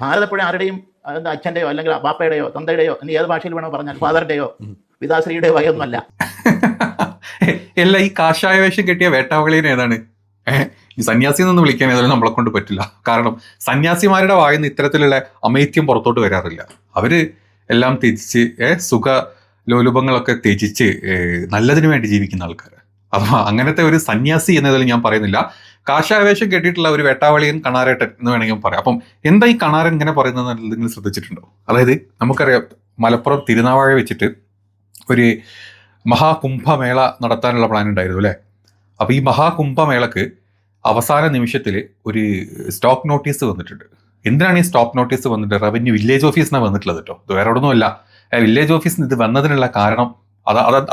ഭാരതപ്പുഴ ആരുടെയും അച്ഛൻ്റെയോ അല്ലെങ്കിൽ ബാപ്പയുടെയോ തന്തയുടെയോ എന്ന് ഏത് ഭാഷയിൽ വേണോ പറഞ്ഞാൽ ഫാദറിന്റെയോ പിതാശ്രീയുടെയോ വകയൊന്നുമല്ല. എല്ലാ ഈ കാഷായ വേഷം കെട്ടിയ വേട്ടാവളിയൻ ഏതാണ്? ഈ സന്യാസി എന്ന് വിളിക്കാൻ ഏതായാലും നമ്മളെ കൊണ്ട് പറ്റില്ല. കാരണം സന്യാസിമാരുടെ വായന്ന് ഇത്തരത്തിലുള്ള അമേത്യം പുറത്തോട്ട് വരാറില്ല. അവര് എല്ലാം ത്യജിച്ച് സുഖ ലോലുപങ്ങളൊക്കെ ത്യജിച്ച് നല്ലതിനു വേണ്ടി ജീവിക്കുന്ന ആൾക്കാർ. അപ്പൊ അങ്ങനത്തെ ഒരു സന്യാസി എന്നതിൽ ഞാൻ പറയുന്നില്ല. കാഷായവേഷം കെട്ടിയിട്ടുള്ള ഒരു വേട്ടാവളിയൻ കണാരേട്ടൻ എന്ന് വേണമെങ്കിൽ പറയാം. അപ്പം എന്താ ഈ കണാരൻ ഇങ്ങനെ പറയുന്നത് നിങ്ങൾ ശ്രദ്ധിച്ചിട്ടുണ്ടോ? അതായത് നമുക്കറിയാം, മലപ്പുറം തിരുനാവാഴ വെച്ചിട്ട് ഒരു മഹാകുംഭമേള നടത്താനുള്ള പ്ലാൻ ഉണ്ടായിരുന്നു അല്ലേ? അപ്പൊ ഈ മഹാകുംഭമേളക്ക് അവസാന നിമിഷത്തിൽ ഒരു സ്റ്റോപ്പ് നോട്ടീസ് വന്നിട്ടുണ്ട്. എന്തിനാണ് ഈ സ്റ്റോപ്പ് നോട്ടീസ് വന്നിട്ട്? റവന്യൂ വില്ലേജ് ഓഫീസിനാണ് വന്നിട്ടുള്ളത് കേട്ടോ, ഇത് വേറെ ഒന്നുമല്ല. വില്ലേജ് ഓഫീസിന് ഇത് വന്നതിനുള്ള കാരണം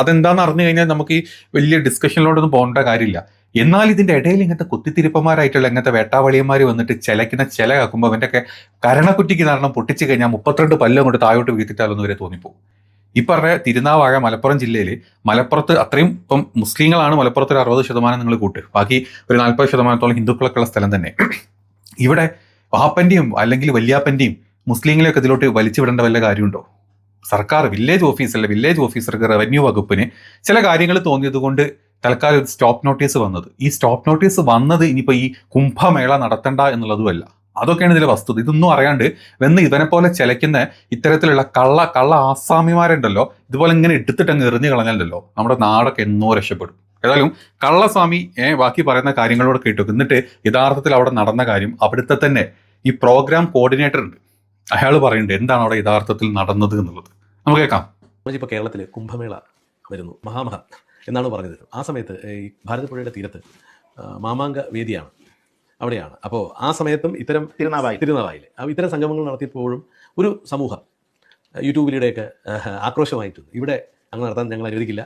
അതെന്താണെന്ന് അറിഞ്ഞു കഴിഞ്ഞാൽ നമുക്ക് ഈ വലിയ ഡിസ്കഷനിലോട്ടൊന്നും പോകേണ്ട കാര്യമില്ല. എന്നാൽ ഇതിന്റെ ഇടയിൽ ഇങ്ങനത്തെ കുത്തിത്തിരിപ്പന്മാരായിട്ടുള്ള ഇങ്ങനത്തെ വേട്ടാവളിയന്മാർ വന്നിട്ട് ചില കാക്കുമ്പോൾ അവൻ്റെയൊക്കെ കരണക്കുറ്റിക്ക് കാരണം പൊട്ടിച്ചു കഴിഞ്ഞാൽ 32 പല്ലും കൊണ്ട് താഴോട്ട് വീട്ടിട്ടാലൊന്നും വരെ തോന്നിപ്പോകും. ഈ പറഞ്ഞ തിരുനാവാഴ മലപ്പുറം ജില്ലയിൽ, മലപ്പുറത്ത് അത്രയും ഇപ്പം മുസ്ലിങ്ങളാണ് മലപ്പുറത്ത് ഒരു 60% നിങ്ങൾ കൂട്ട്, ബാക്കി ഒരു 40% ഹിന്ദുക്കളൊക്കെ ഉള്ള സ്ഥലം തന്നെ. ഇവിടെ വാപ്പന്റെയും അല്ലെങ്കിൽ വല്യാപ്പന്റെയും മുസ്ലിങ്ങളെയൊക്കെ ഇതിലോട്ട് വലിച്ചു വിടേണ്ട വല്ല കാര്യമുണ്ടോ? സർക്കാർ വില്ലേജ് ഓഫീസർക്ക് റവന്യൂ വകുപ്പിന് ചില കാര്യങ്ങൾ തോന്നിയത് കൊണ്ട് തൽക്കാലം ഒരു സ്റ്റോപ്പ് നോട്ടീസ് വന്നത്. ഈ സ്റ്റോപ്പ് നോട്ടീസ് വന്നത് ഇനിയിപ്പോൾ ഈ കുംഭമേള നടത്തണ്ട എന്നുള്ളതുമല്ല. അതൊക്കെയാണ് ഇതിലെ വസ്തുത. ഇതൊന്നും അറിയാണ്ട് ഇവനെ പോലെ ചിലയ്ക്കുന്ന ഇത്തരത്തിലുള്ള കള്ള ആസാമിമാരുണ്ടല്ലോ, ഇതുപോലെ ഇങ്ങനെ എടുത്തിട്ട് അങ്ങ് എറിഞ്ഞു കളഞ്ഞല്ലോ നമ്മുടെ നാടൊക്കെ എന്നോ രക്ഷപ്പെടും. ഏതായാലും കള്ളസ്വാമി ബാക്കി പറയുന്ന കാര്യങ്ങളോട് കേട്ടു. എന്നിട്ട് യഥാർത്ഥത്തിൽ അവിടെ നടന്ന കാര്യം, അവിടുത്തെ തന്നെ ഈ പ്രോഗ്രാം കോർഡിനേറ്റർ ഉണ്ട്, അയാൾ പറയുന്നുണ്ട് എന്താണ് അവിടെ യഥാർത്ഥത്തിൽ നടന്നത് എന്നുള്ളത്. നമുക്ക് കേൾക്കാം. ഇപ്പോൾ കേരളത്തിൽ കുംഭമേള വരുന്നു, മഹാമഹ എന്നാണ് പറഞ്ഞത്. ആ സമയത്ത് ഈ ഭാരതപ്പുഴയുടെ തീരത്ത് മാമാങ്ക വേദിയാണ്, അവിടെയാണ്. അപ്പോൾ ആ സമയത്തും ഇത്തരം തിരുനാവായിൽ ഇത്തരം സംഗമങ്ങൾ നടത്തിയപ്പോഴും ഒരു സമൂഹം യൂട്യൂബിലൂടെയൊക്കെ ആക്രോശമായിട്ടുണ്ട്. ഇവിടെ അങ്ങനെ നടത്താൻ ഞങ്ങൾ അനുവദിക്കില്ല,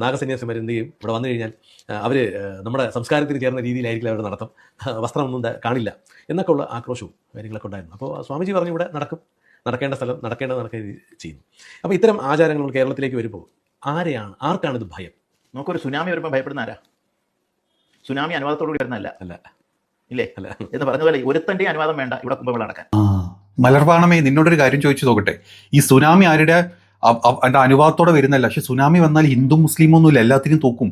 നാഗസന്യാസിമാർ എന്ത് ചെയ്യും, ഇവിടെ വന്നു കഴിഞ്ഞാൽ അവർ നമ്മുടെ സംസ്കാരത്തിന് ചേർന്ന രീതിയിലായിരിക്കില്ല അവരുടെ നടത്തം, വസ്ത്രമൊന്നും കാണില്ല എന്നൊക്കെ ഉള്ള ആക്രോശവും കാര്യങ്ങളൊക്കെ ഉണ്ടായിരുന്നു. അപ്പോൾ സ്വാമിജി പറഞ്ഞു ഇവിടെ നടക്കേണ്ട സ്ഥലം നടക്കേണ്ടത് ചെയ്യുന്നു. അപ്പോൾ ഇത്തരം ആചാരങ്ങൾ കേരളത്തിലേക്ക് വരുമ്പോൾ ആർക്കാണ് ഇത് ഭയം? നമുക്കൊരു സുനാമി വരുമ്പോൾ ഭയപ്പെടുന്ന ആരാ? സുനാമി അനുവാദത്തോടുകൂടി വരുന്നതല്ല ഇല്ലേ എന്ന് പറഞ്ഞ പോലെ ഒരുത്തൻ്റെ അനുവാദം വേണ്ട ഇവിടെ കുംഭമേള നടക്കാൻ. മലർവാണമേ, നിന്നോടൊരു കാര്യം ചോദിച്ചു നോക്കട്ടെ. ഈ സുനാമി ആരുടെ അനുവാദത്തോടെ വരുന്നല്ല, പക്ഷെ സുനാമി വന്നാൽ ഹിന്ദു മുസ്ലിം ഒന്നുമില്ല, എല്ലാത്തിനും തോക്കും.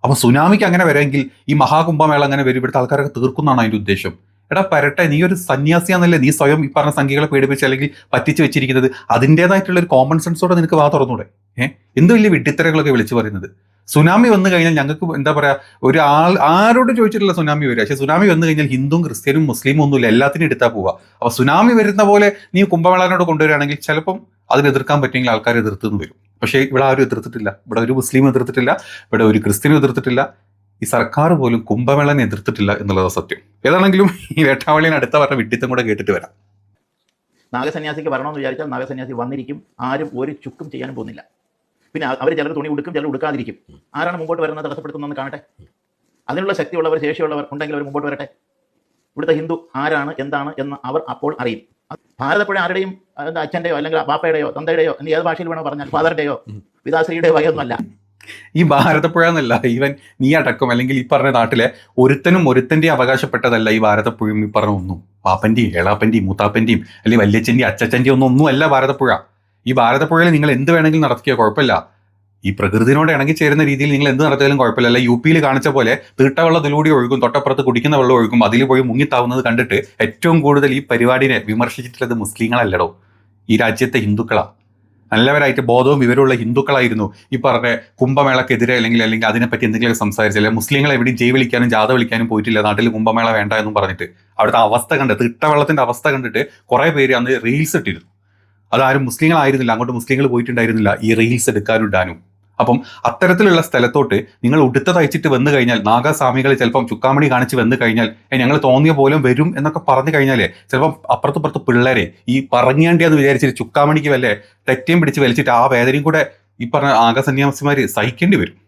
അപ്പൊ സുനാമിക്ക് അങ്ങനെ വരെങ്കിൽ ഈ മഹാകുംഭമേള അങ്ങനെ വരും, ഇവിടുത്തെ ആൾക്കാരൊക്കെ തീർക്കുന്നതാണ് അതിന്റെ ഉദ്ദേശം. എടാ പരട്ടെ, നീ ഒരു സന്യാസിയാന്നല്ലേ നീ സ്വയം ഈ പറഞ്ഞ സംഖ്യകളെ പേടിപ്പിച്ച് അല്ലെങ്കിൽ പറ്റിച്ച് വെച്ചിരിക്കുന്നത്? അതിൻ്റെതായിട്ടുള്ള ഒരു കോമൺ സെൻസോടെ നിനക്ക് വാ തുറന്നൂടെ? എന്ത് വലിയ വിഡ്ഢിത്തരങ്ങളൊക്കെ വിളിച്ചു പറയുന്നത്. സുനാമി വന്നു കഴിഞ്ഞാൽ ഞങ്ങൾക്ക് എന്താ പറയാ, ആരോട് ചോദിച്ചിട്ടില്ല സുനാമി വരിക. പക്ഷെ സുനാമി വന്നു കഴിഞ്ഞാൽ ഹിന്ദുവും ക്രിസ്ത്യനും മുസ്ലിമും ഒന്നുമില്ല, എല്ലാത്തിനും എടുത്താൽ പോവുക. അപ്പൊ സുനാമി വരുന്ന പോലെ നീ കുംഭമേളനോട് കൊണ്ടുവരികയാണെങ്കിൽ ചിലപ്പം അതിന് എതിർക്കാൻ പറ്റുമെങ്കിൽ ആൾക്കാർ എതിർത്തെന്ന് വരും. പക്ഷേ ഇവിടെ ആരും എതിർത്തിട്ടില്ല, ഇവിടെ ഒരു മുസ്ലിം എതിർത്തിട്ടില്ല, ഇവിടെ ഒരു ക്രിസ്ത്യനും എതിർത്തിട്ടില്ല, ഈ സർക്കാർ പോലും കുംഭമേളനെ എതിർത്തിട്ടില്ല എന്നുള്ളതാണ് സത്യം. ഏതാണെങ്കിലും ഈ വേട്ടാവളിയെ അടുത്ത പറഞ്ഞ വിഡ്ഢിത്തം കൂടെ കേട്ടിട്ട് വരാം. നാഗസന്യാസിക്ക് വരണമെന്ന് വിചാരിച്ചാൽ നാഗസന്യാസി വന്നിരിക്കും, ആരും ഒരു ചുക്കും ചെയ്യാനും പോകുന്നില്ല. പിന്നെ അവർ ചിലർ തുണി ഉടുക്കും, ചിലർ ഉടുക്കാതിരിക്കും. ആരാണ് മുമ്പോട്ട് വരുന്നത് തടസ്സപ്പെടുത്തുന്നതെന്ന് കാണട്ടെ. അതിനുള്ള ശക്തിയുള്ളവർ ശേഷിയുള്ളവർ ഉണ്ടെങ്കിൽ അവർ മുമ്പോട്ട് വരട്ടെ. ഇവിടുത്തെ ഹിന്ദു ആരാണ് എന്താണ് എന്ന് അവർ അപ്പോൾ അറിയും. ഭാരതപ്പുഴ ആരുടെയും അച്ഛൻ്റെയോ അല്ലെങ്കിൽ ബാപ്പയുടെയോ തന്തയുടെയോ എന്ന് ഏത് ഭാഷയിൽ വേണോ പറഞ്ഞാൽ ഫാദറിന്റെയോ പിതാശ്രീയുടെയോ വകയൊന്നുമല്ല. ഈ ഭാരതപ്പുഴ എന്നല്ല, ഈവൻ നീ അടക്കം അല്ലെങ്കിൽ ഈ പറഞ്ഞ നാട്ടിലെ ഒരുത്തൻ്റെയും അവകാശപ്പെട്ടതല്ല ഈ ഭാരതപ്പുഴയും. ഈ പറഞ്ഞ ഒന്നും പാപ്പൻ്റെയും ഏളാപ്പൻ്റെയും മൂത്താപ്പൻ്റെയും അല്ലെങ്കിൽ വല്യച്ഛൻ്റെയും അച്ചച്ചൻ്റെയും ഒന്നുമല്ല ഭാരതപ്പുഴ. ഈ ഭാരതപ്പുഴയിൽ നിങ്ങൾ എന്ത് വേണമെങ്കിലും നടത്തിയോ കുഴപ്പമില്ല. ഈ പ്രകൃതിനോട് ഇണങ്ങി ചേരുന്ന രീതിയിൽ നിങ്ങൾ എന്ത് നടത്തിയാലും കുഴപ്പമില്ല. അല്ല യു പിയിൽ കാണിച്ച പോലെ തീട്ടവെള്ളം ഇതിലൂടെ ഒഴുകും, തൊട്ടപ്പുറത്ത് കുടിക്കുന്ന വെള്ളം ഒഴുകും, അതിൽ പോയി മുങ്ങിത്താവുന്നത് കണ്ടിട്ട് ഏറ്റവും കൂടുതൽ ഈ പരിപാടിനെ വിമർശിച്ചിട്ടുള്ളത് മുസ്ലിങ്ങളല്ലടോ, ഈ രാജ്യത്തെ ഹിന്ദുക്കളാ. നല്ലവരായിട്ട് ബോധവും വിവരമുള്ള ഹിന്ദുക്കളായിരുന്നു ഈ പറഞ്ഞ കുംഭമേളക്കെതിരെ അല്ലെങ്കിൽ അതിനെപ്പറ്റി എന്തെങ്കിലും സംസാരിച്ചില്ല. മുസ്ലിങ്ങളെ എവിടെയും ജയ് വിളിക്കാനും ജാഥ വിളിക്കാനും പോയിട്ടില്ല, നാട്ടിൽ കുംഭമേള വേണ്ട എന്നും പറഞ്ഞിട്ട്. അവിടുത്തെ അവസ്ഥ കണ്ടിട്ട്, തീട്ടവെള്ളത്തിന്റെ അവസ്ഥ കണ്ടിട്ട് കുറെ പേര് അന്ന് റീൽസ് ഇട്ടിരുന്നു. അതാരും മുസ്ലിങ്ങളായിരുന്നില്ല, അങ്ങോട്ട് മുസ്ലിങ്ങൾ പോയിട്ടുണ്ടായിരുന്നില്ല ഈ റീൽസ് എടുക്കാനും ഇടാനും. അപ്പം അത്തരത്തിലുള്ള സ്ഥലത്തോട്ട് നിങ്ങൾ ഉടുത്ത തയ്ച്ചിട്ട് വന്നു കഴിഞ്ഞാൽ, നാഗസ്വാമികൾ ചിലപ്പം ചുക്കാമണി കാണിച്ച് വന്നു കഴിഞ്ഞാൽ ഞങ്ങൾ തോന്നിയ പോലും വരും എന്നൊക്കെ പറഞ്ഞു കഴിഞ്ഞാലേ ചിലപ്പം അപ്പുറത്തുപ്പുറത്ത് പിള്ളേരെ ഈ പറഞ്ഞേണ്ടിയെന്ന് വിചാരിച്ചിട്ട് ചുക്കാമണിക്ക് വല്ലേ തെറ്റയും പിടിച്ച് വലിച്ചിട്ട് ആ വേദനയും കൂടെ ഈ പറഞ്ഞ നാഗസന്യാസിമാർ സഹിക്കേണ്ടി വരും.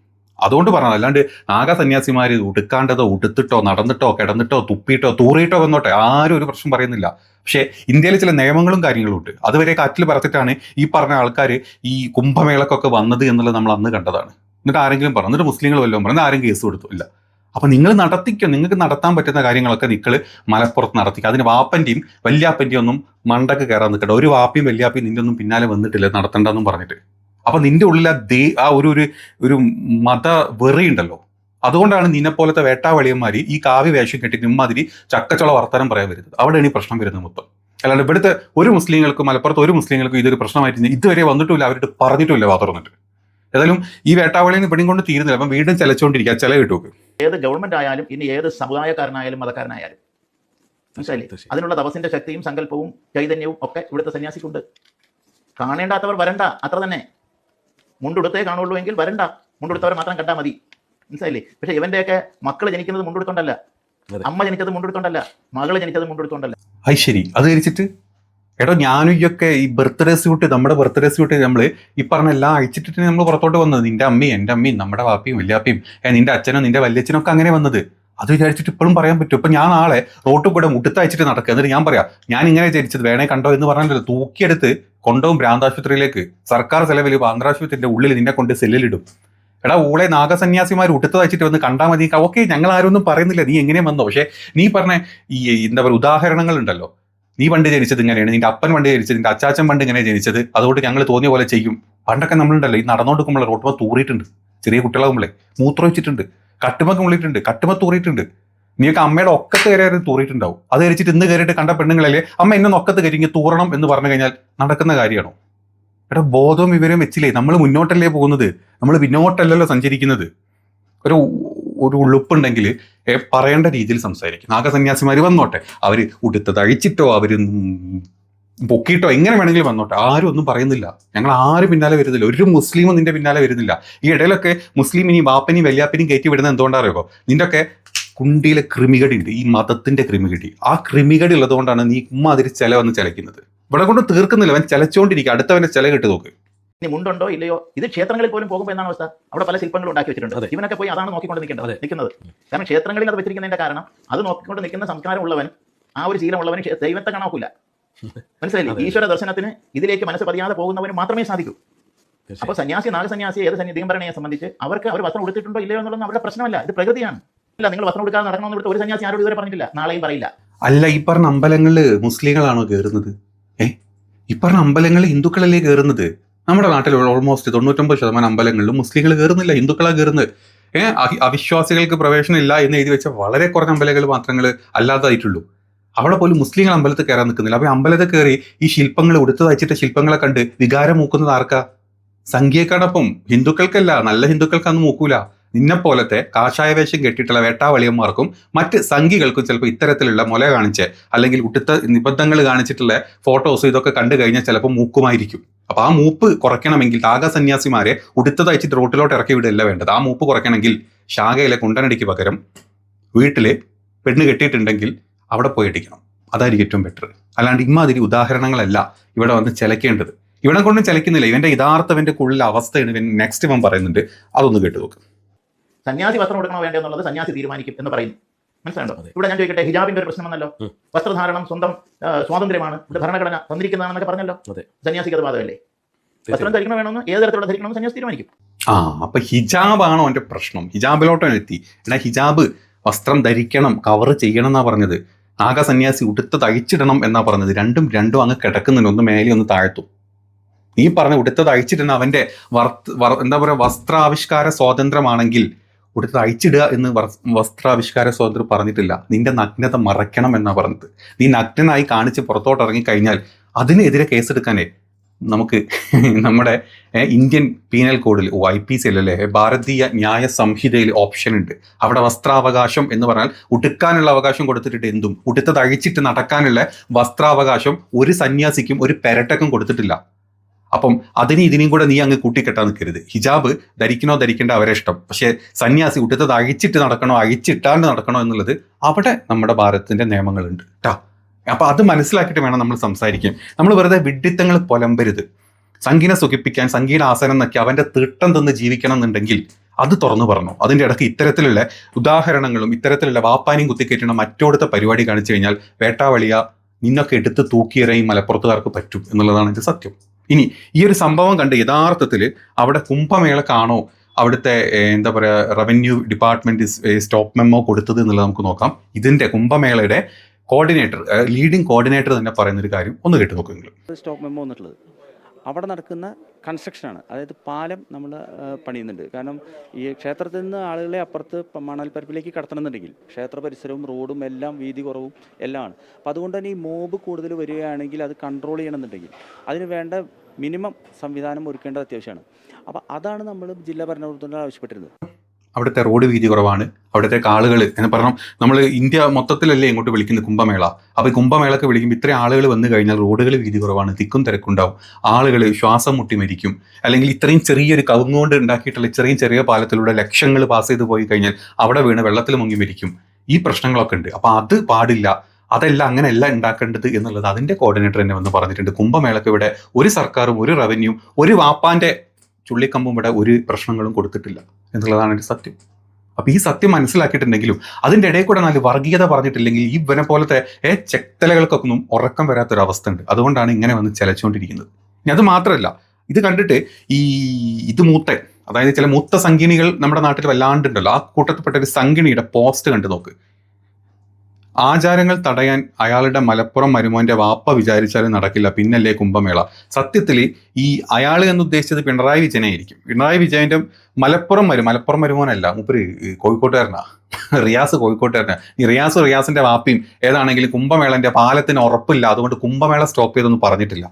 അതുകൊണ്ട് പറഞ്ഞത്, അല്ലാണ്ട് നാഗസന്യാസിമാർ ഉടുക്കാണ്ടതോ ഉടുത്തിട്ടോ നടന്നിട്ടോ കിടന്നിട്ടോ തുപ്പിയിട്ടോ തൂറിയിട്ടോ വന്നോട്ടെ ആരും ഒരു പ്രശ്നം പറയുന്നില്ല. പക്ഷേ ഇന്ത്യയിൽ ചില നിയമങ്ങളും കാര്യങ്ങളും ഉണ്ട്. അതുവരെ കാറ്റിൽ പറത്തിട്ടാണ് ഈ പറഞ്ഞ ആൾക്കാർ ഈ കുംഭമേളക്കൊക്കെ വന്നത് എന്നുള്ളത് നമ്മൾ അന്ന് കണ്ടതാണ്. എന്നിട്ട് ആരെങ്കിലും പറഞ്ഞു, എന്നിട്ട് മുസ്ലിങ്ങൾ വല്ലതും പറഞ്ഞു, ആരും കേസ് കൊടുത്തു ഇല്ല. അപ്പൊ നിങ്ങൾ നടത്തിക്കോ, നിങ്ങൾക്ക് നടത്താൻ പറ്റുന്ന കാര്യങ്ങളൊക്കെ നിങ്ങൾ മലപ്പുറത്ത് നടത്തിക്കുക. അതിന് വാപ്പന്റെയും വല്യാപ്പന്റെയും ഒന്നും മണ്ടക്ക് കയറാൻ നിൽക്കട്ടെ. ഒരു വാപ്പിയും വല്യാപ്പിയും നിന്റെ ഒന്നും പിന്നാലെ വന്നിട്ടില്ല നടത്തണ്ടെന്നും പറഞ്ഞിട്ട്. അപ്പൊ നിന്റെ ഉള്ളിൽ ആ ഒരു മത വെറി ഉണ്ടല്ലോ. അതുകൊണ്ടാണ് നിന്നെപ്പോലത്തെ വേട്ടാവളിയന്മാർ ഈ കാവ്യ വേഷം കെട്ടിട്ട് ഇമ്മാതിരി ചക്കച്ചുള വർത്തനം പറയാൻ വരുന്നത്. അവിടെയാണ് ഈ പ്രശ്നം വരുന്നത് മൊത്തം. അല്ലാണ്ട് ഇവിടുത്തെ ഒരു മുസ്ലിങ്ങൾക്കും മലപ്പുറത്ത് ഒരു മുസ്ലിങ്ങൾക്കും ഇതൊരു പ്രശ്നമായിട്ട് ഇതുവരെ വന്നിട്ടില്ല, അവരുടെ പറഞ്ഞിട്ടില്ല വാ തുറന്നിട്ട്. ഏതായാലും ഈ വേട്ടാവളിയിൽ ഇവിടെയും കൊണ്ട് തീരുന്നില്ല. അപ്പം വീണ്ടും ചെലച്ചോണ്ടിരിക്കുക. ചെല കിട്ടു. ഏത് ഗവൺമെന്റ് ആയാലും ഇനി ഏത് സമുദായക്കാരനായാലും മതക്കാരനായാലും മനസ്സിലായില്ലേ, അതിനുള്ള തപസ്സിന്റെ ശക്തിയും സങ്കല്പവും ചൈതന്യവും ഒക്കെ ഇവിടുത്തെ സന്യാസിക്കുണ്ട്. കാണേണ്ടാത്തവർ വരണ്ട, അത്ര തന്നെ. മുണ്ടുടുത്തേ കാണുള്ളൂ എങ്കിൽ വരണ്ട, മുണ്ടുടുത്തവരെ മാത്രം കണ്ടാൽ മതി. മനസ്സിലായില്ലേ? പക്ഷെ ഇവന്റെയൊക്കെ മക്കൾ ജനിക്കുന്നത് മുണ്ടെടുത്തോണ്ടല്ല, അമ്മ ജനിച്ചത് മുണ്ടെടുത്തോണ്ടല്ല, മകള് ജനിച്ചത് മുണ്ടെടുത്തോണ്ടല്ല. അത് ശരി. അത് ധരിച്ചിട്ട് എടോ ഞാനും ഇയൊക്കെ ഈ ബർത്ത്ഡേ സ്യൂട്ട്, നമ്മുടെ ബർത്ത്ഡേ സ്യൂട്ട് നമ്മൾ ഈ പറഞ്ഞ എല്ലാം അയച്ചിട്ടിട്ട് നമ്മൾ പുറത്തോട്ട് വന്നത്. നിന്റെ അമ്മയും എൻ്റെ അമ്മയും നമ്മുടെ വാപ്പിയും വല്യാപ്പിയും നിന്റെ അച്ഛനും നിന്റെ വല്യച്ഛനും ഒക്കെ അങ്ങനെ വന്നത്. അത് വിചാരിച്ചിട്ട് ഇപ്പോഴും പറയാൻ പറ്റും. ഇപ്പൊ ഞാൻ നാളെ റോട്ടിൽ കൂടെ മുട്ടത്തയച്ചിട്ട് നടക്കുക, എന്നിട്ട് ഞാൻ പറയാം ഞാൻ ഇങ്ങനെ ജനിച്ചത് വേണേ കണ്ടോ എന്ന് പറഞ്ഞല്ലോ, തൂക്കിയെടുത്ത് കൊണ്ടുപോകും ഭ്രാന്താശുപത്രിയിലേക്ക്. സർക്കാർ ചെലവിൽ ആന്ധ്രാശുപത്രിന്റെ ഉള്ളിൽ നിന്നെ കൊണ്ട് സെല്ലിലിടും. എടാ ഊളെ നാഗസന്യാസിമാർ ഉടുത്ത് വെച്ചിട്ട് വന്ന് കണ്ടാൽ മതി. ഓക്കെ, ഞങ്ങൾ ആരും ഒന്നും പറയുന്നില്ല, നീ എങ്ങനെ വന്നോ. പക്ഷെ നീ പറഞ്ഞ ഈ എന്താ പറയുക ഉദാഹരണങ്ങൾ ഉണ്ടല്ലോ. നീ പണ്ട് ജനിച്ചത് ഇങ്ങനെയാണ്, നിന്റെ അപ്പൻ പണ്ട് ജനിച്ചത്, നിന്റെ അച്ചാച്ചൻ പണ്ട് ഇങ്ങനെ ജനിച്ചത്, അതുകൊണ്ട് ഞങ്ങൾ തോന്നിയ പോലെ ചെയ്യും. പണ്ടൊക്കെ നമ്മളുണ്ടല്ലോ ഈ നടന്നുകൊടുക്കുമ്പോൾ റോട്ടുമ തൂറിയിട്ടുണ്ട്. ചെറിയ കുട്ടികളാകുമ്പോളേ മൂത്രമൊഴിച്ചിട്ടുണ്ട്, കട്ടുമൊക്കെ മുള്ളിയിട്ടുണ്ട്, കട്ടുമ തൂറിയിട്ടുണ്ട്. നീയൊക്കെ അമ്മയുടെ ഒക്കത്ത് കയറി തൂറിയിട്ടുണ്ടാവും. അത് കരിച്ചിട്ട് ഇന്ന് കയറിയിട്ട് കണ്ട പെണ്ണുങ്ങളല്ലേ അമ്മ എന്നെ ഒക്കത്ത് കരിങ്ങി തൂറണം എന്ന് പറഞ്ഞു കഴിഞ്ഞാൽ നടക്കുന്ന കാര്യമാണോ? എടാ ബോധവും വിവരവും വെച്ചില്ലേ, നമ്മൾ മുന്നോട്ടല്ലേ പോകുന്നത്, നമ്മൾ പിന്നോട്ടല്ലല്ലോ സഞ്ചരിക്കുന്നത്. ഒരു ഉളുപ്പുണ്ടെങ്കിൽ പറയേണ്ട രീതിയിൽ സംസാരിക്കും. നാഗസന്യാസിമാർ വന്നോട്ടെ, അവർ ഉടുത്തത് അഴിച്ചിട്ടോ അവർ പൊക്കിയിട്ടോ എങ്ങനെ വേണമെങ്കിലും വന്നോട്ടെ, ആരും ഒന്നും പറയുന്നില്ല. ഞങ്ങൾ ആരും പിന്നാലെ വരുന്നില്ല, ഒരു മുസ്ലിമും നിന്റെ പിന്നാലെ വരുന്നില്ല. ഈ ഇടയിലൊക്കെ മുസ്ലിം ഇനി വാപ്പനെയും വല്യാപ്പനെയും കയറ്റി വിടുന്നത് എന്തുകൊണ്ടാറിയോ? നിന്റെ ഒക്കെ കുണ്ടിയിലെ ക്രിമികടി ഉണ്ട്, ഈ മതത്തിന്റെ ക്രിമികടി. ആ ക്രിമികടി ഉള്ളതുകൊണ്ടാണ് നീ അതിൽ ചില വന്ന് ചിലയ്ക്കുന്നത്. ഇവിടെ കൊണ്ട് തീർക്കുന്നില്ല, അവൻ ചിലച്ചോണ്ടിരിക്കുക. അടുത്തവന്റെ ചില കിട്ടി നോക്ക്. ഇനി മുണ്ടുണ്ടോ ഇല്ലയോ, ഇത് ക്ഷേത്രങ്ങളിൽ പോലും പോകുമ്പോൾ എന്നാണ് അവസ്ഥ. അവിടെ പല ശില്പങ്ങളും ഉണ്ടാക്കി വെച്ചിട്ടുണ്ട്. ഇവനൊക്കെ പോയി അതാണ് നോക്കിക്കൊണ്ട് നിൽക്കുന്നത്. കാരണം ക്ഷേത്രങ്ങളിൽ അത് വെച്ചിരിക്കുന്നതിന്റെ കാരണം അത് നോക്കിക്കൊണ്ട് നിൽക്കുന്ന സംസ്കാരമുള്ളവൻ, ആ ഒരു ശീലമുള്ളവൻ ദൈവത്തെ കാണാക്കൂല. മനസ്സിലായില്ലേ? ഈശ്വര ദർശനത്തിന് ഇതിലേക്ക് മനസ്സ് പതിയാതെ പോകുന്നവന് മാത്രമേ സാധിക്കൂ. അപ്പൊ സന്യാസി നാഗസന്യാസി ഏത് ദീപംഭരണിയെ സംബന്ധിച്ച് അവർക്ക് അവർ വസ്ത്രം ഉടുത്തിട്ടുണ്ടോ ഇല്ലയോ എന്നുള്ളത് അവരുടെ പ്രശ്നമല്ല, ഇത് പ്രകൃതിയാണ്. ഇല്ല, നിങ്ങൾ വസ്ത്രം ഉടുക്കാതെ നടക്കണമെന്ന് ഇവിടുത്തെ ഒരു സന്യാസി ആരോട് ഇതുവരെ പറഞ്ഞിട്ടില്ല, നാളെയും പറയില്ല. അല്ല, ഈ പറഞ്ഞ അമ്പലങ്ങളില് മുസ്ലിങ്ങളാണോ കയറുന്നത്? ഈ പറഞ്ഞ അമ്പലങ്ങളിൽ ഹിന്ദുക്കളല്ലേ കയറുന്നത്? നമ്മുടെ നാട്ടിൽ ഓൾമോസ്റ്റ് 99% അമ്പലങ്ങളിലും മുസ്ലിങ്ങൾ കയറുന്നില്ല, ഹിന്ദുക്കളാണ് കയറുന്നത്. അവിശ്വാസികൾക്ക് പ്രവേശനം ഇല്ല എന്ന് എഴുതി വെച്ച വളരെ കുറഞ്ഞ അമ്പലങ്ങൾ മാത്രങ്ങൾ അല്ലാതായിട്ടുള്ളൂ. അവിടെ പോലും മുസ്ലിങ്ങൾ അമ്പലത്തിൽ കയറാൻ നിൽക്കുന്നില്ല. അപ്പൊ അമ്പലത്തിൽ കയറി ഈ ശില്പങ്ങൾ ഉടുത്ത് തയ്ച്ചിട്ട് ശില്പങ്ങളെ കണ്ട് വികാരം മൂക്കുന്നത് ആർക്കാ? സംഖ്യക്കാടൊപ്പം, ഹിന്ദുക്കൾക്കല്ല. നല്ല ഹിന്ദുക്കൾക്കൊന്നും മൂക്കൂല. നിന്നെ പോലത്തെ കാഷായ വേഷം കെട്ടിയിട്ടുള്ള വേട്ടാവളിയന്മാർക്കും മറ്റ് സംഘികൾക്കും ചിലപ്പോൾ ഇത്തരത്തിലുള്ള മുല കാണിച്ച് അല്ലെങ്കിൽ ഉടുത്ത നിബന്ധങ്ങൾ കാണിച്ചിട്ടുള്ള ഫോട്ടോസ് ഇതൊക്കെ കണ്ടു കഴിഞ്ഞാൽ ചിലപ്പോൾ മൂക്കുമായിരിക്കും. അപ്പൊ ആ മൂപ്പ് കുറയ്ക്കണമെങ്കിൽ നാഗസന്യാസിമാരെ ഉടുത്തത് അയച്ചിട്ട് റോട്ടിലോട്ട് ഇറക്കി വിടുകയല്ല വേണ്ടത്. ആ മൂപ്പ് കുറയ്ക്കണമെങ്കിൽ ശാഖയിലെ കുണ്ടനടിക്ക് പകരം വീട്ടില് പെണ്ണ് കെട്ടിയിട്ടുണ്ടെങ്കിൽ അവിടെ പോയി അടിക്കണം. അതായിരിക്കും ഏറ്റവും ബെറ്റർ. അല്ലാണ്ട് ഇമാതിരി ഉദാഹരണങ്ങളല്ല ഇവിടെ വന്ന് ചിലക്കേണ്ടത്. ഇവിടെ കൊണ്ടും ചിലക്കുന്നില്ല. ഇവന്റെ യഥാർത്ഥവന്റെ ഉള്ളിലെ അവസ്ഥയാണ് ഇവൻ നെക്സ്റ്റ് ഇവൻ പറയുന്നുണ്ട്. അതൊന്ന് കേട്ടു നോക്ക്. സന്യാസി വസ്ത്രം കൊടുക്കണോ വേണ്ടോ എന്നുള്ളത് സന്യാസി തീരുമാനിക്കും എന്ന് പറയുന്നു. മനസ്സിലാണ്ടോ? ഇവിടെ ഞാൻ ചോദിക്കട്ടെ, ഹിജാബിന്റെ ഒരു പ്രശ്നം വന്നല്ലോ. വസ്ത്രധാരണം സ്വന്തം സ്വാതന്ത്ര്യമാണ്, ഇവിടെ ഭരണഘടന തന്നിരിക്കുന്നതാണെന്നൊക്കെ പറഞ്ഞല്ലോ. സന്യാസിക്ക് അത് ബാധകല്ലേ? വസ്ത്രം ധരിക്കണോ വേണമെന്ന് ഏത് തരത്തിലുള്ള ധരിക്കണമെന്ന് സന്യാസി തീരുമാനിക്കും. അപ്പൊ ഹിജാബാണോ എന്റെ പ്രശ്നം? ഹിജാബിലോട്ടാണ് എത്തി. എന്നാ ഹിജാബ് വസ്ത്രം ധരിക്കണം, കവർ ചെയ്യണം എന്നാ പറഞ്ഞത്. നാഗസന്യാസി ഉടുത്തത് അഴിച്ചിടണം എന്നാ പറഞ്ഞത്. രണ്ടും അങ്ങ് കിടക്കുന്നുണ്ട്, ഒന്ന് മേലെ ഒന്ന് താഴ്ത്തും. നീ പറഞ്ഞ ഉടുത്തത് അഴിച്ചിടണം അവന്റെ എന്താ പറയുക വസ്ത്രാവിഷ്കാര സ്വാതന്ത്ര്യമാണെങ്കിൽ ഉടുത്തത് അഴിച്ചിടുക എന്ന് വസ്ത്രാവിഷ്കാര സ്വാതന്ത്ര്യം പറഞ്ഞിട്ടില്ല. നിന്റെ നഗ്നത മറയ്ക്കണം എന്നാ പറഞ്ഞത്. നീ നഗ്നനായി കാണിച്ച് പുറത്തോട്ട് ഇറങ്ങിക്കഴിഞ്ഞാൽ അതിനെതിരെ കേസെടുക്കാനേ നമുക്ക് നമ്മുടെ ഇന്ത്യൻ പീനൽ കോഡിൽ IPC അല്ലേ, ഭാരതീയ ന്യായ സംഹിതയിൽ ഓപ്ഷൻ ഉണ്ട്. അവിടെ വസ്ത്രാവകാശം എന്ന് പറഞ്ഞാൽ ഉടുക്കാനുള്ള അവകാശം കൊടുത്തിട്ട് എന്തും ഉടുത്തത് അഴിച്ചിട്ട് നടക്കാനുള്ള വസ്ത്രാവകാശം ഒരു സന്യാസിക്കും ഒരു പെരട്ടക്കും കൊടുത്തിട്ടില്ല. അപ്പം ഇതിനെയും കൂടെ നീ അങ്ങ് കൂട്ടിക്കെട്ടാൻ നിൽക്കരുത്. ഹിജാബ് ധരിക്കണോ ധരിക്കേണ്ട അവരെ ഇഷ്ടം. പക്ഷേ സന്യാസി ഉടുത്തത് അഴിച്ചിട്ട് നടക്കണോ അഴിച്ചിട്ടാണ്ട് നടക്കണോ എന്നുള്ളത് അവിടെ നമ്മുടെ ഭാരതത്തിന്റെ നിയമങ്ങളുണ്ട് കേട്ടോ. അപ്പൊ അത് മനസ്സിലാക്കിയിട്ട് വേണം നമ്മൾ സംസാരിക്കാൻ. നമ്മൾ വെറുതെ വിഡ്ഢിത്തങ്ങൾ പൊലമ്പരുത്. സംഗീനെ സുഖിപ്പിക്കാൻ സംഗീത ആസനം നോക്കി അവന്റെ തീട്ടം തന്ന് ജീവിക്കണം എന്നുണ്ടെങ്കിൽ അത് തുറന്നു പറഞ്ഞു. അതിന്റെ ഇടയ്ക്ക് ഇത്തരത്തിലുള്ള ഉദാഹരണങ്ങളും ഇത്തരത്തിലുള്ള വാപ്പാനെയും കുത്തിക്കയറ്റുന്ന മറ്റോടത്തെ പരിപാടി കാണിച്ചു കഴിഞ്ഞാൽ വേട്ടാവളിയ നിന്നൊക്കെ എടുത്ത് തൂക്കിയെറിയും മലപ്പുറത്തുകാർക്ക് പറ്റും എന്നുള്ളതാണ് എൻ്റെ സത്യം. ഇനി ഈ ഒരു സംഭവം കണ്ട് യഥാർത്ഥത്തിൽ അവിടെ കുംഭമേളക്കാണോ അവിടുത്തെ എന്താ പറയുക റവന്യൂ ഡിപ്പാർട്ട്മെന്റ് സ്റ്റോപ്പ് മെമ്മോ കൊടുത്തത് എന്നുള്ളത് നമുക്ക് നോക്കാം. ഇതിന്റെ കുംഭമേളയുടെ കോർഡിനേറ്റർ, ലീഡിംഗ് കോർഡിനേറ്റർ തന്നെ പറയുന്ന ഒരു കാര്യം ഒന്ന് കേട്ട് നോക്കുമെങ്കിലും. സ്റ്റോപ്പ് മെമ്മോ വന്നിട്ടുള്ളത് അവിടെ നടക്കുന്ന കൺസ്ട്രക്ഷനാണ്. അതായത് പാലം നമ്മൾ പണിയുന്നുണ്ട്. കാരണം ഈ ക്ഷേത്രത്തിൽ നിന്ന് ആളുകളെ അപ്പുറത്ത് മണൽപ്പരപ്പിലേക്ക് കടത്തണമെന്നുണ്ടെങ്കിൽ ക്ഷേത്ര പരിസരവും റോഡും എല്ലാം വീതി കുറവും എല്ലാം ആണ്. അപ്പോൾ അതുകൊണ്ട് തന്നെ ഈ മോബ് കൂടുതൽ വരികയാണെങ്കിൽ അത് കൺട്രോൾ ചെയ്യണമെന്നുണ്ടെങ്കിൽ അതിന് വേണ്ട മിനിമം സംവിധാനം ഒരുക്കേണ്ടത് അത്യാവശ്യമാണ്. അപ്പോൾ അതാണ് നമ്മൾ ജില്ലാ ഭരണകൂടത്തിനോട് ആവശ്യപ്പെട്ടിരുന്നത്. അവിടുത്തെ റോഡ് വീതി കുറവാണ്, അവിടുത്തെ ആളുകൾ എന്ന് പറഞ്ഞാൽ നമ്മൾ ഇന്ത്യ മൊത്തത്തിലല്ലേ ഇങ്ങോട്ട് വിളിക്കുന്നത് കുംഭമേള. അപ്പോൾ ഈ കുംഭമേളക്ക് വിളിക്കുമ്പോൾ ഇത്രയും ആളുകൾ വന്നു കഴിഞ്ഞാൽ റോഡുകൾ വീതി കുറവാണ്, തിക്കും തിരക്കുണ്ടാവും, ആളുകൾ ശ്വാസം മുട്ടി മരിക്കും. അല്ലെങ്കിൽ ഇത്രയും ചെറിയൊരു കവുങ്ങുകൊണ്ട് ഉണ്ടാക്കിയിട്ടുള്ള ചെറിയ പാലത്തിലൂടെ ലക്ഷങ്ങൾ പാസ് ചെയ്ത് പോയി കഴിഞ്ഞാൽ അവിടെ വീണ് വെള്ളത്തിൽ മുങ്ങി മരിക്കും. ഈ പ്രശ്നങ്ങളൊക്കെ ഉണ്ട്. അപ്പോൾ അത് പാടില്ല, അതെല്ലാം അങ്ങനെയല്ല ഉണ്ടാക്കേണ്ടത് എന്നുള്ളത് അതിൻ്റെ കോർഡിനേറ്റർ തന്നെ വന്ന് പറഞ്ഞിട്ടുണ്ട്. കുംഭമേളക്ക് ഇവിടെ ഒരു സർക്കാരും ഒരു റവന്യൂ ഒരു വാപ്പാൻ്റെ ചുള്ളിക്കമ്പും ഇവിടെ ഒരു പ്രശ്നങ്ങളും കൊടുത്തിട്ടില്ല എന്നുള്ളതാണ് എൻ്റെ സത്യം. അപ്പം ഈ സത്യം മനസ്സിലാക്കിയിട്ടുണ്ടെങ്കിലും അതിൻ്റെ ഇടയിൽ കൂടെ നല്ല വർഗീയത പറഞ്ഞിട്ടില്ലെങ്കിൽ ഈ ഇവനെ പോലത്തെ ചെക്തലകൾക്കൊന്നും ഉറക്കം വരാത്തൊരവസ്ഥ ഉണ്ട്. അതുകൊണ്ടാണ് ഇങ്ങനെ വന്ന് ചലച്ചുകൊണ്ടിരിക്കുന്നത്. ഇനി അത് മാത്രമല്ല, ഇത് കണ്ടിട്ട് ഇത് മൂത്തൻ, അതായത് ചില മൂത്ത സംഗിണികൾ നമ്മുടെ നാട്ടിൽ വല്ലാണ്ടുണ്ടല്ലോ, ആ കൂട്ടത്തിൽപ്പെട്ട ഒരു സംഗിണിയുടെ പോസ്റ്റ് കണ്ടു നോക്ക്. ആചാരങ്ങൾ തടയാൻ അയാളുടെ മലപ്പുറം മരുമോന്റെ വാപ്പ വിചാരിച്ചാലും നടക്കില്ല, പിന്നല്ലേ കുംഭമേള. സത്യത്തിൽ ഈ അയാൾ എന്നുദ്ദേശിച്ചത് പിണറായി വിജയനായിരിക്കും. പിണറായി വിജയന്റെ മലപ്പുറം മരുമോനല്ല, മുപ്പര് കോഴിക്കോട്ടുകാരനാ. റിയാസ് കോഴിക്കോട്ടുകാരനാ. ഈ റിയാസിന്റെ വാപ്പയും ഏതാണെങ്കിലും കുംഭമേളന്റെ പാലത്തിന് ഉറപ്പില്ല, അതുകൊണ്ട് കുംഭമേള സ്റ്റോപ്പ് ചെയ്തൊന്നും പറഞ്ഞിട്ടില്ല.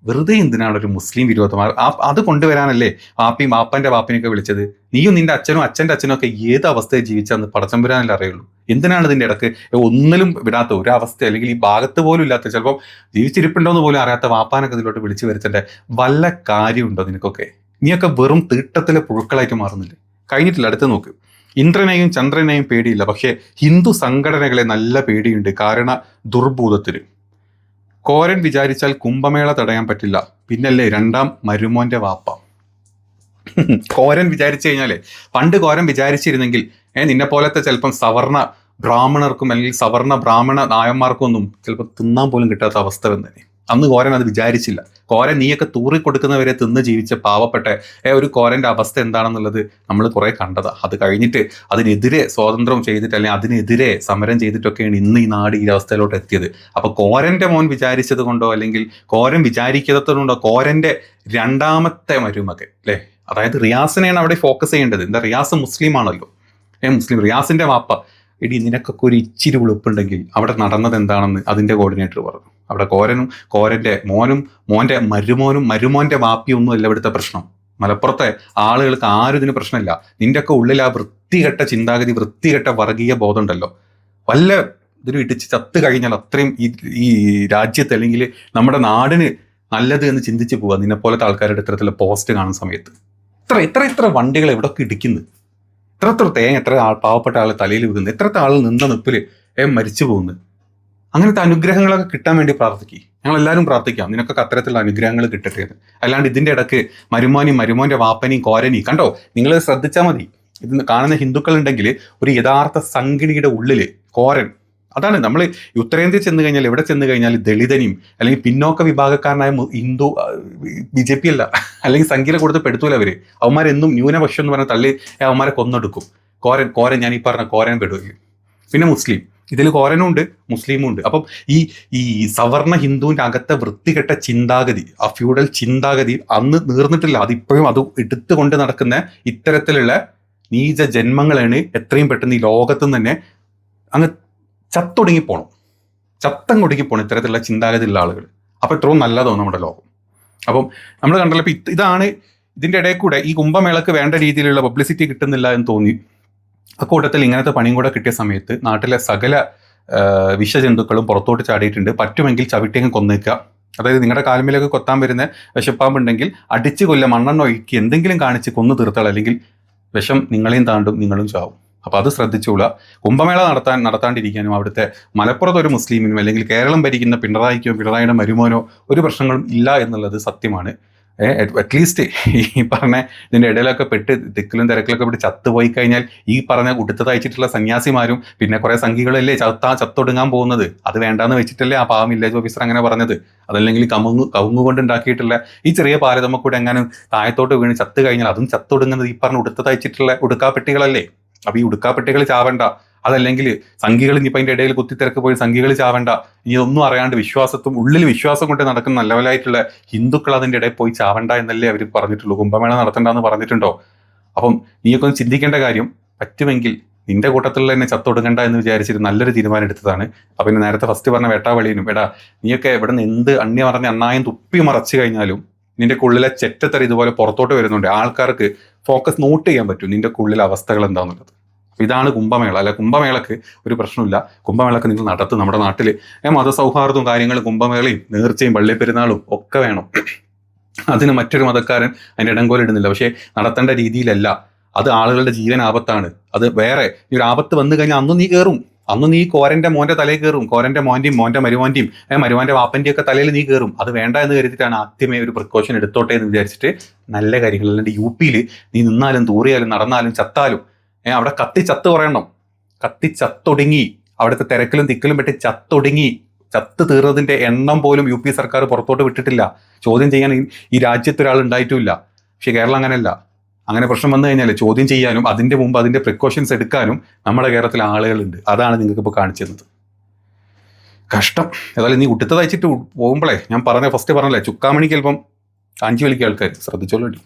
വെറുതെ എന്തിനാണ് ഒരു മുസ്ലിം വിരോധം? അത് കൊണ്ടുവരാനല്ലേ വാപ്പന്റെ വാപ്പിനെയൊക്കെ വിളിച്ചത്. നീയും നിന്റെ അച്ഛൻ്റെ അച്ഛനും ഒക്കെ ഏത് അവസ്ഥയെ ജീവിച്ചാന്ന് പടച്ചമ്പുരാനല്ലേ അറിയുള്ളൂ. എന്തിനാണ് ഇതിൻ്റെ ഇടക്ക് ഒന്നിലും വിടാത്ത ഒരു അവസ്ഥ, അല്ലെങ്കിൽ ഈ ഭാഗത്ത് പോലും ഇല്ലാത്ത, ചിലപ്പോൾ ജീവിച്ചിരിപ്പുണ്ടോന്ന് പോലും അറിയാത്ത വാപ്പാനൊക്കെ ഇതിലോട്ട് വിളിച്ചു വരുത്തേണ്ട വല്ല കാര്യമുണ്ടോ നിനക്കൊക്കെ? നീയൊക്കെ വെറും തീട്ടത്തിലെ പുഴുക്കളായിട്ട് മാറുന്നില്ലേ? കഴിഞ്ഞിട്ടില്ല, അടുത്ത് നോക്ക്. ഇന്ദ്രനെയും ചന്ദ്രനെയും പേടിയില്ല, പക്ഷേ ഹിന്ദു സംഘടനകളെ നല്ല പേടിയുണ്ട്, കാരണം ദുർഭൂതത്തിന്. കോരൻ വിചാരിച്ചാൽ കുംഭമേള തടയാൻ പറ്റില്ല, പിന്നല്ലേ രണ്ടാം മരുമോന്റെ വാപ്പ. കോരൻ വിചാരിച്ചു കഴിഞ്ഞാലേ, പണ്ട് കോരൻ വിചാരിച്ചിരുന്നെങ്കിൽ നിന്നെ പോലത്തെ ചിലപ്പം സവർണ ബ്രാഹ്മണർക്കും അല്ലെങ്കിൽ സവർണ ബ്രാഹ്മണ നായന്മാർക്കും ഒന്നും ചിലപ്പോൾ തിന്നാൻ പോലും കിട്ടാത്ത അവസ്ഥ വന്നേ. അന്ന് കോരൻ അത് വിചാരിച്ചില്ല. കോരൻ നീയൊക്കെ തൂറി കൊടുക്കുന്നവരെ തിന്ന് ജീവിച്ച പാവപ്പെട്ട ഒരു കോരന്റെ അവസ്ഥ എന്താണെന്നുള്ളത് നമ്മൾ കുറെ കണ്ടതാ. അത് കഴിഞ്ഞിട്ട് അതിനെതിരെ സ്വാതന്ത്ര്യം ചെയ്തിട്ട് അല്ലെങ്കിൽ അതിനെതിരെ സമരം ചെയ്തിട്ടൊക്കെയാണ് ഇന്ന് ഈ നാട് ഈ അവസ്ഥയിലോട്ട് എത്തിയത്. അപ്പൊ കോരന്റെ മോൻ വിചാരിച്ചത് കൊണ്ടോ അല്ലെങ്കിൽ കോരൻ വിചാരിക്കാത്തത് കൊണ്ടോ കോരന്റെ രണ്ടാമത്തെ മരുമകൻ അല്ലെ, അതായത് റിയാസിനെയാണ് അവിടെ ഫോക്കസ് ചെയ്യേണ്ടത്. എന്താ, റിയാസ് മുസ്ലിം ആണല്ലോ, മുസ്ലിം. റിയാസിന്റെ വാപ്പ, എടി നിനക്കൊക്കെ ഒരു ഇച്ചിരി ഉളുപ്പുണ്ടെങ്കിൽ അവിടെ നടന്നത് എന്താണെന്ന് അതിന്റെ കോർഡിനേറ്റർ പറഞ്ഞു. അവിടെ കോരന്റെ മോന്റെ മരുമോന്റെ വാപ്പിയൊന്നും അല്ല ഇവിടുത്തെ പ്രശ്നം. മലപ്പുറത്തെ ആളുകൾക്ക് ആരും ഇതിന് പ്രശ്നമില്ല. നിന്റെയൊക്കെ ഉള്ളിൽ ആ വൃത്തികെട്ട ചിന്താഗതി, വൃത്തികെട്ട വർഗീയ ബോധം ഉണ്ടല്ലോ, വല്ല ഇതിന് ഇടിച്ച് ചത്ത് കഴിഞ്ഞാൽ അത്രയും ഈ രാജ്യത്ത് അല്ലെങ്കിൽ നമ്മുടെ നാടിന് നല്ലത് എന്ന് ചിന്തിച്ച് പോവുക നിന്നെ പോലത്തെ ആൾക്കാരുടെ ഇത്തരത്തിലുള്ള പോസ്റ്റ് കാണുന്ന സമയത്ത്. ഇത്ര വണ്ടികൾ എവിടെയൊക്കെ ഇടിക്കുന്നു, എത്ര തേങ്ങ, എത്ര പാവപ്പെട്ട ആൾ തലയിൽ വീഴുന്നു, എത്രത്തെ ആൾ നിന്ന നിപ്പില് മരിച്ചു പോകുന്നു. അങ്ങനത്തെ അനുഗ്രഹങ്ങളൊക്കെ കിട്ടാൻ വേണ്ടി പ്രാർത്ഥിക്കുക. ഞങ്ങളെല്ലാവരും പ്രാർത്ഥിക്കാം നിനക്കൊക്കെ അത്തരത്തിലുള്ള അനുഗ്രഹങ്ങൾ കിട്ടട്ടെ എന്ന്. അല്ലാണ്ട് ഇതിൻ്റെ ഇടക്ക് മരുമോന്റെ വാപ്പനെയും കോരനെയും കണ്ടോ, നിങ്ങൾ ശ്രദ്ധിച്ചാൽ മതി. ഇത് കാണുന്ന ഹിന്ദുക്കൾ ഉണ്ടെങ്കിൽ ഒരു യഥാർത്ഥ സംഗിണിയുടെ ഉള്ളില് കോരൻ, അതാണ് നമ്മൾ ഉത്തരേന്ത്യ ചെന്ന് കഴിഞ്ഞാൽ, എവിടെ ചെന്ന് കഴിഞ്ഞാൽ ദളിതനെയും അല്ലെങ്കിൽ പിന്നോക്ക വിഭാഗക്കാരനായ ഹിന്ദു BJP അല്ല അല്ലെങ്കിൽ സംഖ്യയിൽ കൊടുത്ത് പെടുത്തൂല അവര്. അവന്മാരെന്നും ന്യൂനപക്ഷം എന്ന് പറഞ്ഞാൽ തള്ളി അവന്മാരെ കൊന്നെടുക്കും. കോരൻ ഞാൻ ഈ പറഞ്ഞ കോരൻ പെടുകയും. പിന്നെ മുസ്ലിം, ഇതിൽ കോരനും ഉണ്ട് മുസ്ലിമും ഉണ്ട്. അപ്പം ഈ സവർണ ഹിന്ദുവിൻ്റെ അകത്തെ വൃത്തികെട്ട ചിന്താഗതി, ആ ഫ്യൂഡൽ ചിന്താഗതി അന്ന് നീർന്നിട്ടില്ല. അതിപ്പോഴും അത് എടുത്തുകൊണ്ട് നടക്കുന്ന ഇത്തരത്തിലുള്ള നീച ജന്മങ്ങളാണ് എത്രയും പെട്ടെന്ന് ഈ ലോകത്തുനിന്ന് തന്നെ അങ്ങ് ചത്തൊടുങ്ങിപ്പോണം ഇത്തരത്തിലുള്ള ചിന്താഗതിയുള്ള ആളുകൾ. അപ്പോൾ എത്രയും നല്ലതോ നമ്മുടെ ലോകം. അപ്പം നമ്മൾ കണ്ടല്ലോ, ഇപ്പം ഇതാണ് ഇതിൻ്റെ ഇടയിൽ കൂടെ ഈ കുംഭമേളക്ക് വേണ്ട രീതിയിലുള്ള പബ്ലിസിറ്റി കിട്ടുന്നില്ല എന്ന് തോന്നി. അക്കൂട്ടത്തിൽ ഇങ്ങനത്തെ പണിയും കൂടെ കിട്ടിയ സമയത്ത് നാട്ടിലെ സകല വിഷജന്തുക്കളും പുറത്തോട്ട് ചാടിയിട്ടുണ്ട്. പറ്റുമെങ്കിൽ ചവിട്ടിയങ്ങ് കൊന്നേക്കുക. അതായത് നിങ്ങളുടെ കാൽമേലൊക്കെ കൊത്താൻ വരുന്ന വിഷപ്പാമ്പുണ്ടെങ്കിൽ അടിച്ച് കൊല്ല, മണ്ണെണ്ണ ഒഴുക്കി എന്തെങ്കിലും കാണിച്ച് കൊന്നു തീർത്താൽ, അല്ലെങ്കിൽ വിഷം നിങ്ങളെയും താണ്ടും, നിങ്ങളും ചാവും. അപ്പോൾ അത് ശ്രദ്ധിച്ചോളുക. കുംഭമേള നടത്താണ്ടിരിക്കാനും അവിടുത്തെ മലപ്പുറത്ത് ഒരു മുസ്ലിമിനും അല്ലെങ്കിൽ കേരളം ഭരിക്കുന്ന പിണറായിക്കോ പിണറായിയുടെ മരുമോനോ ഒരു പ്രശ്നങ്ങളും ഇല്ല എന്നുള്ളത് സത്യമാണ്. അറ്റ്ലീസ്റ്റ് ഈ പറഞ്ഞ ഇതിൻ്റെ ഇടയിലൊക്കെ പെട്ട് തിക്കിലും തിരക്കിലൊക്കെ പെട്ട് ചത്തുപോയി കഴിഞ്ഞാൽ ഈ പറഞ്ഞ ഉടുത്ത് തയ്ച്ചിട്ടുള്ള സന്യാസിമാരും പിന്നെ കുറേ സംഘികളല്ലേ ചത്തൊടുങ്ങാൻ പോകുന്നത്. അത് വേണ്ടാന്ന് വെച്ചിട്ടല്ലേ ആ പാവം വില്ലേജ് ഓഫീസർ അങ്ങനെ പറഞ്ഞത്. അതല്ലെങ്കിൽ കവുങ്ങ് കൊണ്ട് ഉണ്ടാക്കിയിട്ടുള്ള ഈ ചെറിയ പാലതമ്മ കൂടെ എങ്ങനെ താഴത്തോട്ട് വീണ് ചത്ത് കഴിഞ്ഞാൽ അതും ചത്തൊടുങ്ങുന്നത് ഈ പറഞ്ഞ ഉടുത്ത് തയ്ച്ചിട്ടുള്ള ഉടുക്കാപ്പെട്ടികളല്ലേ. അപ്പൊ ഈ ഉടുക്കാപ്പെട്ടികൾ ചാവണ്ട, അതല്ലെങ്കിൽ സംഘികൾ ഇനിയിപ്പോൾ അതിൻ്റെ ഇടയിൽ കുത്തിത്തിരക്ക് പോയി സംഘികൾ ചാവണ്ട, ഇനി ഒന്നും അറിയാണ്ട് ഉള്ളിൽ വിശ്വാസം കൊണ്ട് നടക്കുന്ന നല്ലവരായിട്ടുള്ള ഹിന്ദുക്കൾ അതിൻ്റെ ഇടയിൽ പോയി ചാവണ്ട എന്നല്ലേ അവർ പറഞ്ഞിട്ടുള്ളൂ. കുംഭമേള നടത്തണ്ടെന്ന് പറഞ്ഞിട്ടുണ്ടോ? അപ്പം നീയൊക്കെ ഒന്ന് ചിന്തിക്കേണ്ട കാര്യം, പറ്റുമെങ്കിൽ നിന്റെ കൂട്ടത്തിൽ തന്നെ ചത്തൊടുങ്ങണ്ട എന്ന് വിചാരിച്ചിട്ട് നല്ലൊരു തീരുമാനം എടുത്തതാണ്. അപ്പം പിന്നെ നേരത്തെ ഫസ്റ്റ് പറഞ്ഞ വേട്ടാവളിയനും, എടാ നീയൊക്കെ ഇവിടെ നിന്ന് എന്ത് അന്യ പറഞ്ഞ അണ്ണായും തുപ്പി മറച്ചു കഴിഞ്ഞാലും നിന്റെ ഉള്ളിലെ ചെറ്റത്തറി ഇതുപോലെ പുറത്തോട്ട് വരുന്നുണ്ട്. ആൾക്കാർക്ക് ഫോക്കസ് നോട്ട് ചെയ്യാൻ പറ്റും നിന്റെ ഉള്ളിലെ അവസ്ഥകൾ എന്താണെന്നുള്ളത്. ഇതാണ് കുംഭമേള. അല്ല, കുംഭമേളക്ക് ഒരു പ്രശ്നമില്ല. കുംഭമേളക്ക് നിങ്ങൾ നടത്തും. നമ്മുടെ നാട്ടിൽ മതസൗഹാർദ്ദവും കാര്യങ്ങളും കുംഭമേളയും നേർച്ചയും പള്ളിപ്പെരുന്നാളും ഒക്കെ വേണം. അതിന് മറ്റൊരു മതക്കാരൻ അതിൻ്റെ ഇടങ്കോലിടുന്നില്ല. പക്ഷേ നടത്തേണ്ട രീതിയിലല്ല. അത് ആളുകളുടെ ജീവൻ ആപത്താണ്. അത് വേറെ ഈ ഒരു ആപത്ത് വന്നു കഴിഞ്ഞാൽ അന്ന് നീ കയറും. അന്ന് നീ കോരന്റെ മോന്റെ തലയിൽ കയറും. കോരന്റെ മോന്റെയും മോന്റെ മരുവാന്റെയും മരുവാന്റെ വാപ്പന്റെയും ഒക്കെ തലയിൽ നീ കയറും. അത് വേണ്ട എന്ന് കരുതിയിട്ടാണ് ആദ്യമേ ഒരു പ്രിക്കോഷൻ എടുത്തോട്ടെ എന്ന് വിചാരിച്ചിട്ട് നല്ല കാര്യങ്ങൾ. അല്ലാണ്ട് UP-യിൽ നീ നിന്നാലും തൂറിയാലും നടന്നാലും ചത്താലും അവിടെ ചത്ത് പറയണം. ചത്തൊടുങ്ങി, അവിടുത്തെ തിരക്കിലും തിക്കിലും പെട്ട് ചത്തൊടുങ്ങി. ചത്ത് തീർന്നതിന്റെ എണ്ണം പോലും UP സർക്കാർ പുറത്തോട്ട് വിട്ടിട്ടില്ല. ചോദ്യം ചെയ്യാൻ ഈ രാജ്യത്ത് ഒരാൾ ഉണ്ടായിട്ടുമില്ല. പക്ഷെ കേരളം അങ്ങനെയല്ല. അങ്ങനെ പ്രശ്നം വന്നു കഴിഞ്ഞാൽ ചോദ്യം ചെയ്യാനും അതിന്റെ മുമ്പ് അതിന്റെ പ്രിക്കോഷൻസ് എടുക്കാനും നമ്മുടെ കേരളത്തിൽ ആളുകളുണ്ട്. അതാണ് നിങ്ങൾക്ക് ഇപ്പോൾ കാണിച്ചു തന്നത്. കഷ്ടം. ഏതായാലും നീ ഉടുത്ത് തയ്ച്ചിട്ട് പോകുമ്പോഴേ ഞാൻ ഫസ്റ്റ് പറഞ്ഞല്ലേ, ചുക്കാമണിക്ക് ചിലപ്പം 5 വലിക്ക് ആൾക്കാർ ശ്രദ്ധിച്ചോളൂ.